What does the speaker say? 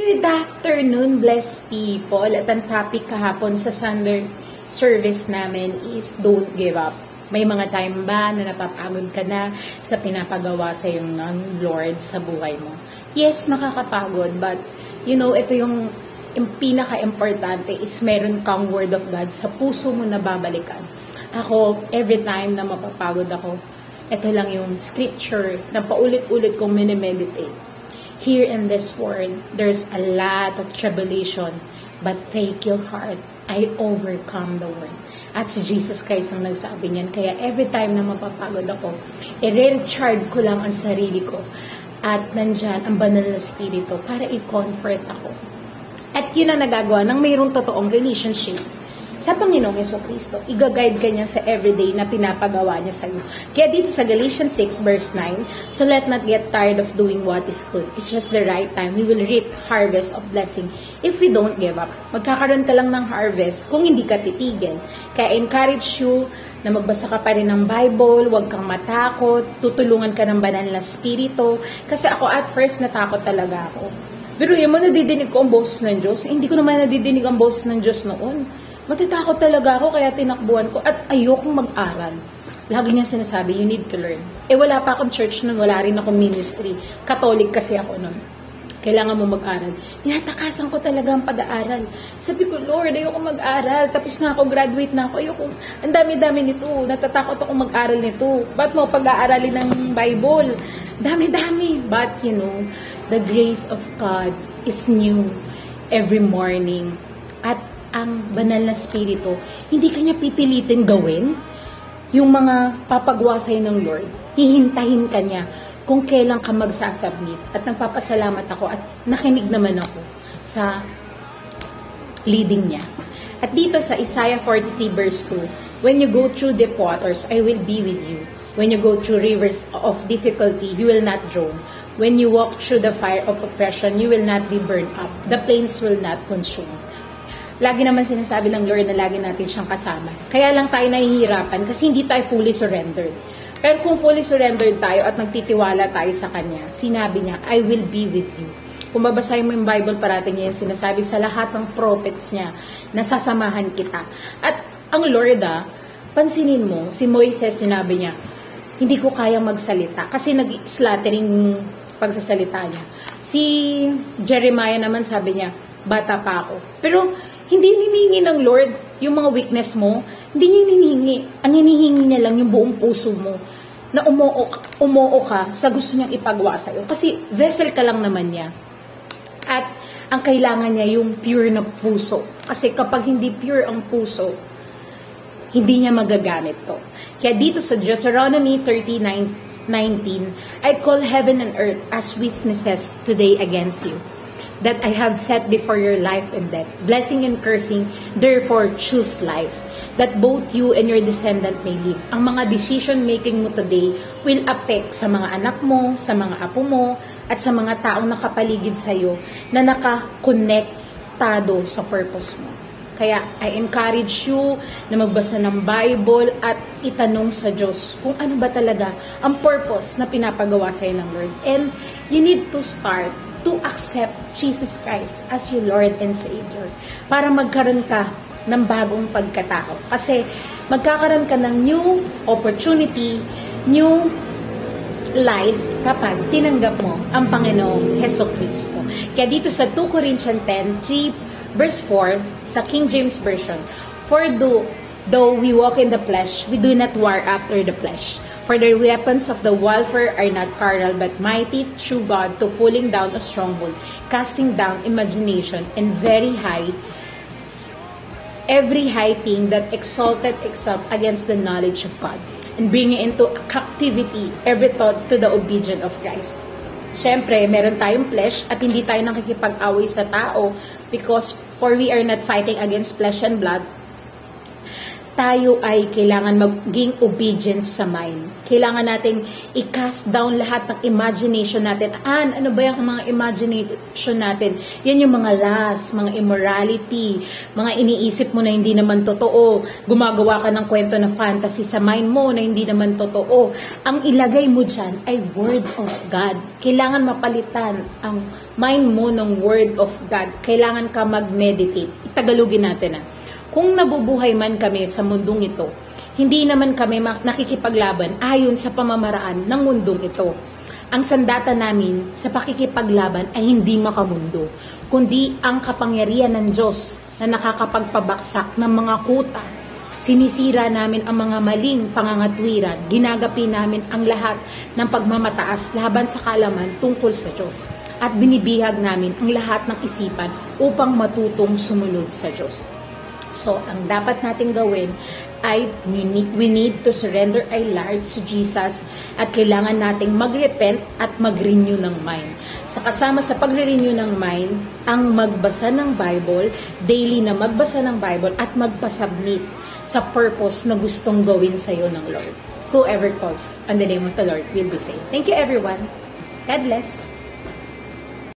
Good afternoon, blessed people. At ang topic kahapon sa Sunday service namin is don't give up. May mga time ba na napapagod ka na sa pinapagawa sa yung ng Lord sa buhay mo? Yes, nakakapagod, but ito yung pinaka-importante is meron kang word of God sa puso mo na babalikan. Ako, every time na mapapagod ako, ito lang yung scripture na paulit-ulit kong minimeditate. Here in this world, there's a lot of tribulation, but take your heart, I overcome the world. At si Jesus Christ ang nagsabi niyan. Kaya every time na mapapagod ako, i-recharge ko lang ang sarili ko. At nandyan ang banal na spirito para i-comfort ako. At yun ang nagagawa ng mayroong totoong relationship sa Panginoong Jesucristo. I-guide ka niya sa everyday na pinapagawa niya sa iyo. Kaya dito sa Galatians 6 verse 9, so let not get tired of doing what is good. It's just the right time. We will reap harvest of blessing if we don't give up. Magkakaroon ka lang ng harvest kung hindi ka titigil. Kaya encourage you na magbasa ka pa rin ng Bible, huwag kang matakot, tutulungan ka ng banal na spirito. Kasi ako at first natakot talaga ako. Pero yun mo, nadidinig ko ang boses ng Diyos. Hindi ko naman nadidinig ang boses ng Diyos noon. Matitakot talaga ako, kaya tinakbuhan ko at ayokong mag-aral. Lagi niya sinasabi, you need to learn. Wala pa akong church nun, wala rin akong ministry. Catholic kasi ako nun. Kailangan mo mag-aral. Tinatakasan ko talaga ang pag-aaral. Sabi ko, Lord, ayoko mag-aral. Tapos na ako, graduate na ako. Ayoko, ang dami-dami nito. Natatakot ako mag-aral nito. Ba't mo pag-aaralin ng Bible? Dami-dami. But, the grace of God is new every morning. At ang banal na spirito, hindi kanya pipilitin gawin yung mga papagawa sa'yo ng Lord. Hihintahin ka niya kung kailan ka magsasubmit. At nagpapasalamat ako at nakinig naman ako sa leading niya. At dito sa Isaiah 43 verse 2, when you go through deep waters, I will be with you. When you go through rivers of difficulty, you will not drown. When you walk through the fire of oppression, you will not be burned up. The flames will not consume. Lagi naman sinasabi ng Lord na lagi natin siyang kasama. Kaya lang tayo nahihirapan kasi hindi tayo fully surrendered. Pero kung fully surrendered tayo at nagtitiwala tayo sa Kanya, sinabi niya, I will be with you. Kung babasahin mo yung Bible, parating niya yung sinasabi sa lahat ng prophets niya, nasasamahan kita. At ang Lord, pansinin mo, si Moises sinabi niya, hindi ko kayang magsalita kasi nag-slattering pagsasalita niya. Si Jeremiah naman sabi niya, bata pa ako. Pero hindi hinihingi ng Lord yung mga weakness mo. Hindi niya hinihingi. Ang hinihingi niya lang yung buong puso mo na umuo ka sa gusto niyang ipagawa sa'yo. Kasi vessel ka lang naman niya. At ang kailangan niya yung pure na puso. Kasi kapag hindi pure ang puso, hindi niya magagamit to. Kaya dito sa Deuteronomy 39:19, I call heaven and earth as witnesses today against you, that I have set before your life and death, blessing and cursing, therefore choose life, that both you and your descendant may live. Ang mga decision-making mo today will affect sa mga anak mo, sa mga apo mo, at sa mga taong nakapaligid sa'yo na nakakonektado sa purpose mo. Kaya I encourage you na magbasa ng Bible at itanong sa Diyos kung ano ba talaga ang purpose na pinapagawa sa'yo ng Lord. And you need to start to accept Jesus Christ as your Lord and Savior para magkaroon ka ng bagong pagkatao. Kasi magkakaroon ka ng new opportunity, new life kapag tinanggap mo ang Panginoong Jesucristo. Kaya dito sa 2 Corinthians 10:3 verse 4 sa King James Version, for though we walk in the flesh, we do not war after the flesh. For the weapons of the warfare are not carnal, but mighty through God to pulling down a stronghold, casting down imagination, and every high thing that exalted itself against the knowledge of God, and bringing into captivity every thought to the obedience of Christ. Siyempre, meron tayong flesh at hindi tayo nakikipag-away sa tao because for we are not fighting against flesh and blood, tayo ay kailangan maging obedient sa mind. Kailangan natin i-cast down lahat ng imagination natin. Ano ba yung mga imagination natin? Yan yung mga lust, mga immorality, mga iniisip mo na hindi naman totoo. Gumagawa ka ng kwento na fantasy sa mind mo na hindi naman totoo. Ang ilagay mo dyan ay Word of God. Kailangan mapalitan ang mind mo ng Word of God. Kailangan ka mag-meditate. Itagalogin natin Kung nabubuhay man kami sa mundong ito, hindi naman kami nakikipaglaban ayon sa pamamaraan ng mundong ito. Ang sandata namin sa pakikipaglaban ay hindi makamundo, kundi ang kapangyarihan ng Diyos na nakakapagpabaksak ng mga kuta. Sinisira namin ang mga maling pangangatwiran, ginagapi namin ang lahat ng pagmamataas laban sa kaalaman tungkol sa Diyos, at binibihag namin ang lahat ng isipan upang matutong sumunod sa Diyos. So, ang dapat natin gawin ay we need to surrender our lives to Jesus at kailangan nating mag-repent at mag-renew ng mind. Sa kasama sa pag-renew ng mind, ang magbasa ng Bible, daily na magbasa ng Bible at magpasubmit sa purpose na gustong gawin sa iyo ng Lord. Whoever calls on the name of the Lord will be saved. Thank you everyone. God bless.